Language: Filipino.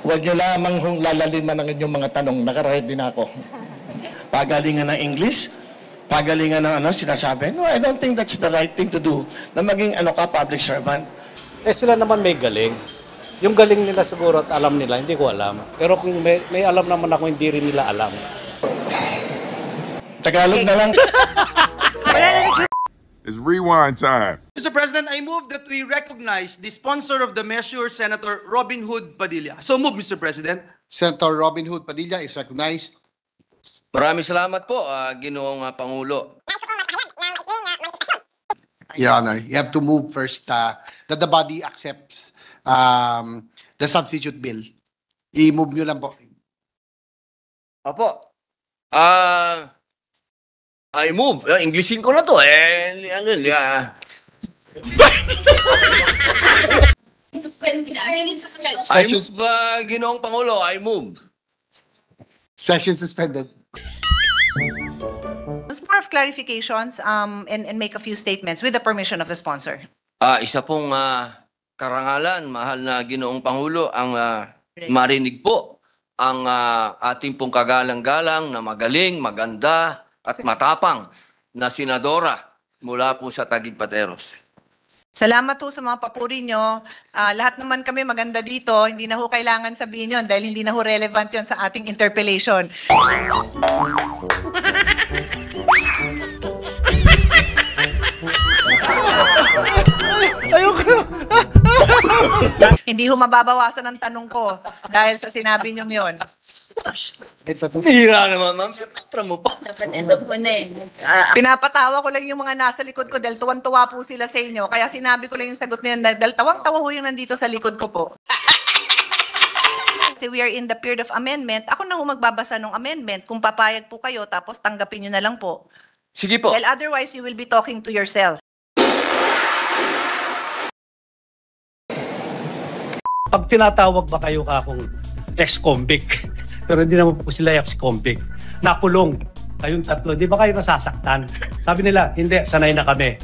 Huwag nyo lamang hong lalaliman ng inyong mga tanong. Nakarahit din ako. Pagalingan ng English, pagalingan ng sinasabi. No, I don't think that's the right thing to do. Na maging public servant. Eh sila naman may galing. Yung galing nila siguro at alam nila, hindi ko alam. Pero kung may alam naman ako, hindi rin nila alam. Tagalog na lang. It's rewind time. Mr. President, I move that we recognize the sponsor of the measure, Senator Robin Hood Padilla. So move, Mr. President. Senator Robin Hood Padilla is recognized. Maraming salamat po, Ginoong Pangulo. Your Honor, you have to move first that the body accepts the substitute bill. I-move nyo lang po. Opo. I move. Englishin ko na to. I move, Ginoong Pangulo. I move. Session suspended. It's more of clarifications and make a few statements with the permission of the sponsor. Isa pong karangalan, mahal na Ginoong Pangulo, ang marinig po ang ating pong kagalang-galang na magaling, maganda at matapang na senadora mula po sa Taguig Pateros. Salamat po sa mga papuri nyo. Lahat naman kami maganda dito. Hindi na ho kailangan sabihin yun dahil hindi na ho relevant yun sa ating interpellation. Hindi ho mababawasan ang tanong ko dahil sa sinabi nyo yun. Hira naman, ma'am. Patra mo pa. Pinapatawa ko lang yung mga nasa likod ko dahil tuwan-tuwa po sila sa inyo. Kaya sinabi ko lang yung sagot na yun dahil tawang-tawa ho yung nandito sa likod ko po. Kasi we are in the period of amendment. Ako na ho magbabasa ng amendment. Kung papayag po kayo, tapos tanggapin nyo na lang po. Sige po. Well, otherwise, you will be talking to yourself. Pag tinatawag ba kayo akong ex-convict, pero hindi naman po sila ex-convict, nakulong kayong tatlo, di ba kayo nasasaktan? Sabi nila, hindi, sanay na kami.